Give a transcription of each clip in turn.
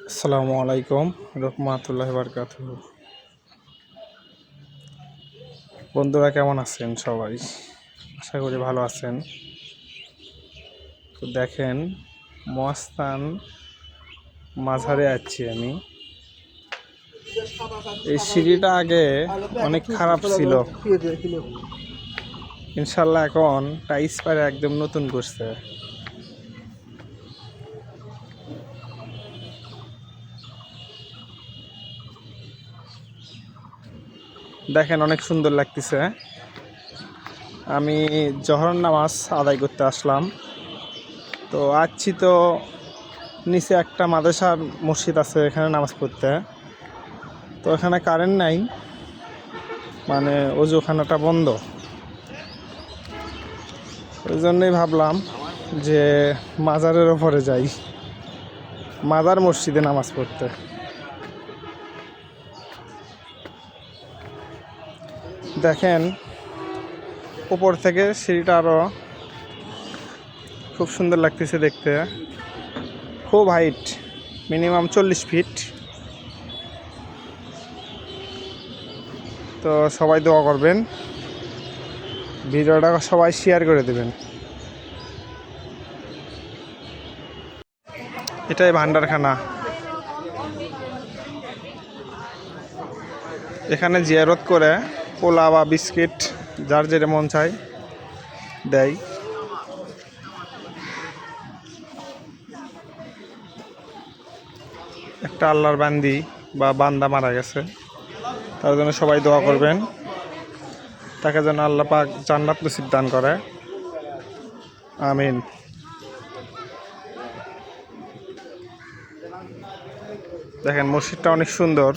আসসালামু আলাইকুম রহমতুল্লাহি ওয়া বারাকাতুহু। বন্ধুরা কেমন আছেন সবাই? আশা করি ভালো আছেন। তো দেখেন, মহাস্থান মাঝারে আছি আমি। এই সিঁড়িটা আগে অনেক খারাপ ছিল, ইনশাল্লাহ এখন টাইস পারে একদম নতুন করছে। দেখেন অনেক সুন্দর লাগতেছে। আমি জোহর নামাজ আদায় করতে আসলাম। তো আসছি তো নিচে একটা মাদ্রাসার মসজিদ আছে, এখানে নামাজ পড়তে। তো এখানে কারেন্ট নাই, মানে ওজুখানাটা বন্ধ। ওই জন্যই ভাবলাম যে মাজারের ওপরে যাই, মাজার মসজিদে নামাজ পড়তে। দেখেন উপর থেকে সিঁড়িটা আরও খুব সুন্দর লাগতেছে দেখতে। খুব হাইট, মিনিমাম 40 ফিট। তো সবাই দোয়া করবেন, ভিডিওটা সবাই শেয়ার করে দেবেন। এটাই ভান্ডারখানা। এখানে জিয়ারত করে পোলা বা বিস্কিট যার যেটা মন চায় দেয়। একটা আল্লাহর বান্দি বা বান্দা মারা গেছে, তার জন্য সবাই দোয়া করবেন, তাকে যেন আল্লাহ পাক জান্নাত নসিব দান করে, আমিন। দেখেন মসজিদটা অনেক সুন্দর।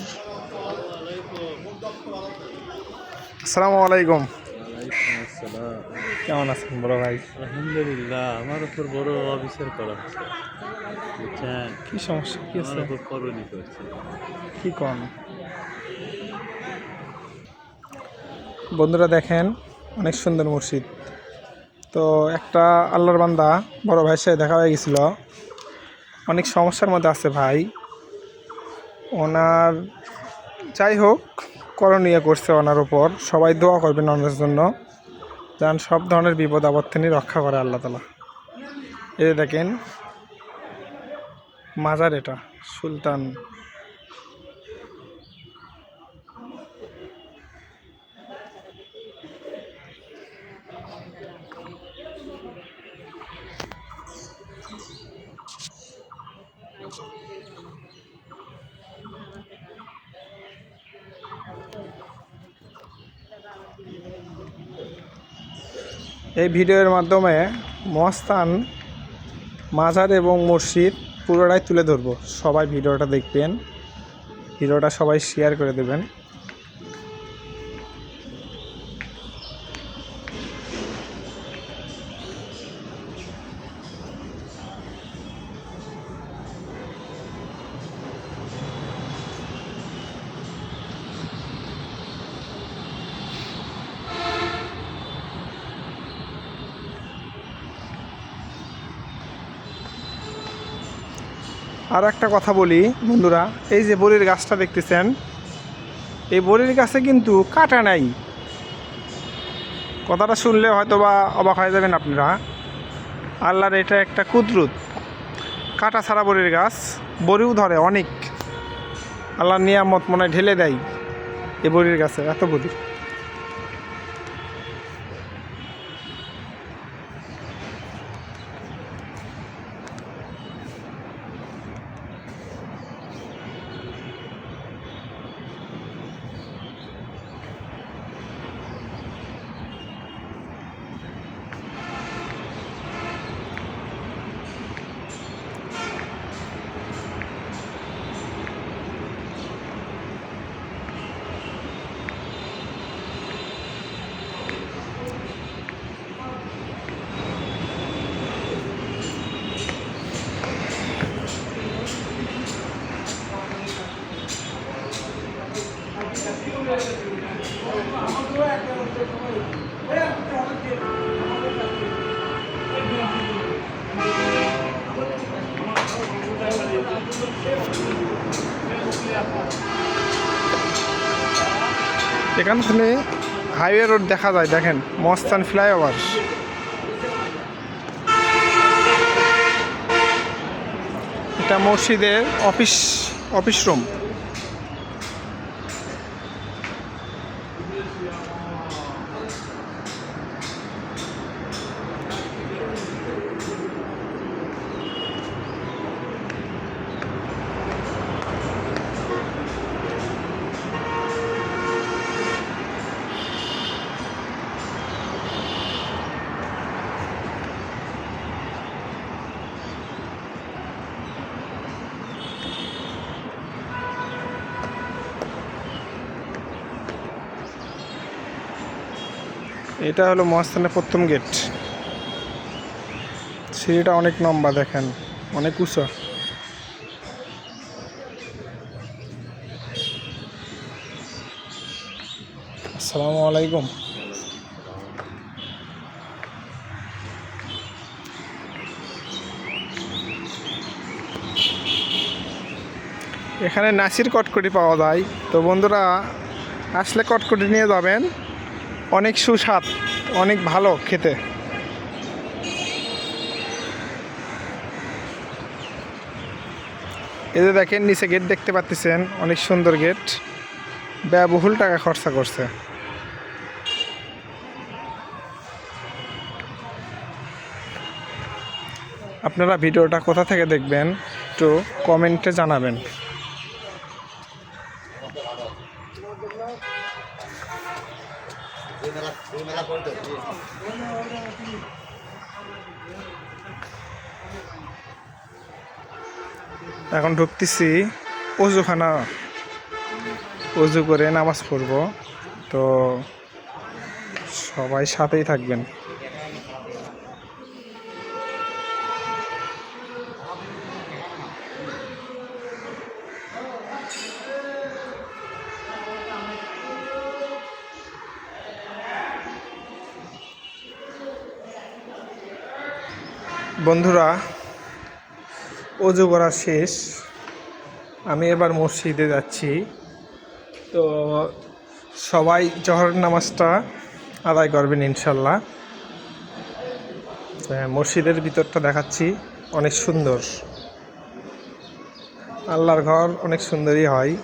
আসসালামু আলাইকুম। কেমন আছেন বড় ভাই? আলহামদুলিল্লাহ, আমার উপর বড় অবিচার করা হচ্ছে। বুঝছেন? কি সমস্যা, কি আমার আছে? উপর করণি করছে। কি কন? বন্ধুরা দেখেন অনেক সুন্দর মসজিদ। তো একটা আল্লাহর বান্দা বড় ভাইয়ের সাথে দেখা হয়ে গেছিল, অনেক সমস্যার মধ্যে আছে ভাই। ওনার যাই হোক করণীয় করছে ওনার উপর। সবাই দোয়া করবেন ওনার জন্য, যেন সব ধরনের বিপদ আপদ থেকে রক্ষা করে আল্লাহ তাআলা। এই দেখেন মাজার, এটা সুলতান। এই ভিডিওর মাধ্যমে মহাস্থান মাজার এবং মসজিদ পুরোটাই তুলে ধরবো। সবাই ভিডিওটা দেখবেন, ভিডিওটা সবাই শেয়ার করে দেবেন। আর একটা কথা বলি বন্ধুরা, এই যে বড়ির গাছটা দেখতেছেন, এই বড়ির গাছে কিন্তু কাটা নাই। কথাটা শুনলে হয়তো বা অবাক হয়ে যাবেন আপনারা। আল্লাহর এটা একটা কুদরত, কাটা ছাড়া বড়ির গাছ, বড়িও ধরে অনেক। আল্লাহর নিয়ামত মনে হয় ঢেলে দেয় এই বড়ির গাছে, এত বড়ি। এখান থেকে হাইওয়ে রোড দেখা যায়, দেখেন মস্তান ফ্লাইওভার। এটা মসজিদের অফিস রুম। এটা হলো মহাস্থানের প্রথম গেট। সিঁড়িটা অনেক লম্বা, দেখেন অনেক উঁচু। আসসালামু আলাইকুম। এখানে নাসির কটকটি পাওয়া যায়, তো বন্ধুরা আসলে কটকটি নিয়ে যাবেন, অনেক সুস্বাদ, অনেক ভালো খেতে। এই যে দেখেন নিচে গেট দেখতে পাচ্ছেন, অনেক সুন্দর গেট, ব্যয়বহুল টাকা খরচা করছে। আপনারা ভিডিওটা কোথা থেকে দেখবেন একটু কমেন্টে জানাবেন। এখন ঢুকতেছি অজুখানা, অজু করে নামাজ পড়ব, তো সবাই সাথেই থাকবেন। বন্ধুরা অজু করা শেষ, আমি এবার মসজিদে যাচ্ছি। তো সবাই জোহর নামাজটা আদায় করবেন ইনশাল্লাহ। মসজিদের ভিতরটা দেখাচ্ছি, অনেক সুন্দর, আল্লাহর ঘর অনেক সুন্দরই হয়।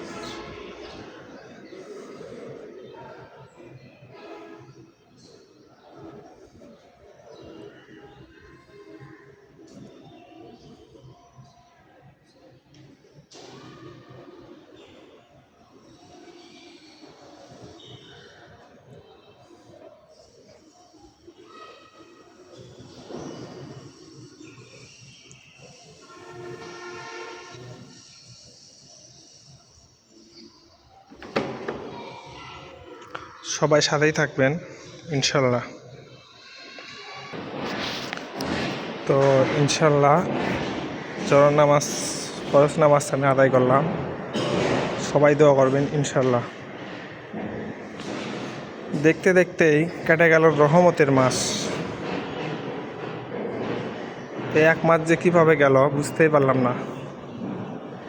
সবাই সাথেই থাকবেন ইনশাল্লাহ। তো ইনশাল্লাহ জোহর নামাজ, ফরজ নামাজ আমি আদায় করলাম, সবাই দোয়া করবেন ইনশাল্লাহ। দেখতে দেখতেই কেটে গেল রহমতের মাস। এই এক মাস যে কীভাবে গেল বুঝতেই পারলাম না।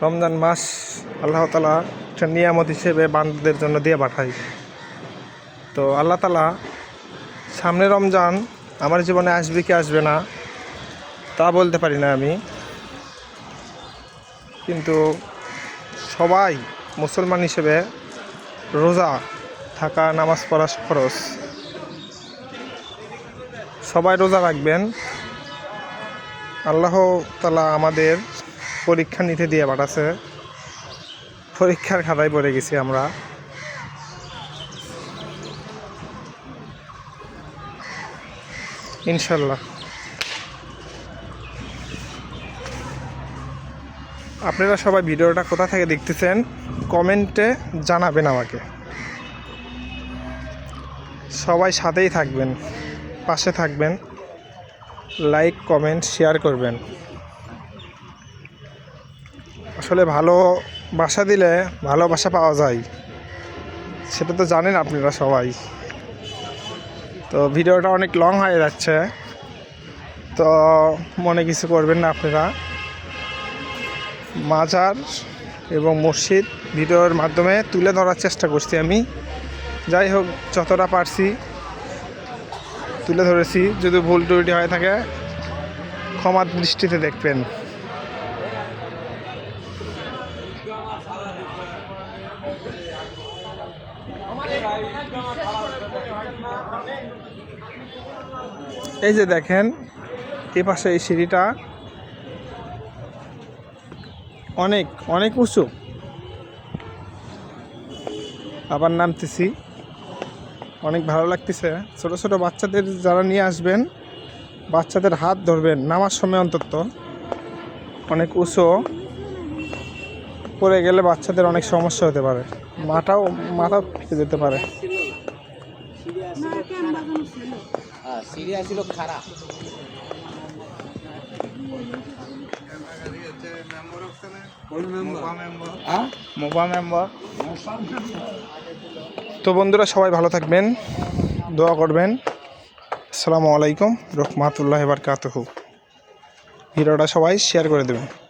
রমজান মাস আল্লাহ তাআলা একটা নিয়ামত হিসেবে বান্দাদের জন্য দিয়ে পাঠায়। তো আল্লাহ তাআলা সামনে রমজান আমার জীবনে আসবে কি আসবে না তা বলতে পারি না আমি, কিন্তু সবাই মুসলমান হিসেবে রোজা থাকা, নামাজ পড়া ফরজ, সবাই রোজা রাখবেন। আল্লাহ তাআলা আমাদের পরীক্ষা নিতে দিয়ে পাঠাচ্ছে, পরীক্ষার খাতায় পড়ে গেছি আমরা। ইনশাল্লাহ আপনারা সবাই ভিডিওটা কোথা থেকে দেখতেছেন কমেন্টে জানাবেন আমাকে। সবাই সাথেই থাকবেন, পাশে থাকবেন, লাইক কমেন্ট শেয়ার করবেন। আসলে ভালোবাসা দিলে ভালোবাসা পাওয়া যায়, সেটা তো জানেন আপনারা সবাই। তো ভিডিওটা অনেক লং হয়ে যাচ্ছে, তো মনে কিছু করবেন না আপনারা। মাজার এবং মসজিদ ভিডিওর মাধ্যমে তুলে ধরার চেষ্টা করছি আমি। যাই হোক, যতটা পারছি তুলে ধরেছি। যদি ভুল ত্রুটি হয়ে থাকে ক্ষমার দৃষ্টিতে দেখবেন। এই যে দেখেন, এ পাশে এই সিঁড়িটা অনেক অনেক উঁচু। আবার নামতেছি, অনেক ভালো লাগতেছে। ছোট ছোট বাচ্চাদের যারা নিয়ে আসবেন, বাচ্চাদের হাত ধরবেন নামার সময় অন্তত। অনেক উঁচু, পড়ে গেলে বাচ্চাদের অনেক সমস্যা হতে পারে, মাথাও ফেটে যেতে পারে। তো বন্ধুরা, সবাই ভালো থাকবেন, দোয়া করবেন। আসসালামু আলাইকুম রহমাতুল্লাহি ওয়া বারাকাতুহু। ভিডিওটা সবাই শেয়ার করে দেবেন।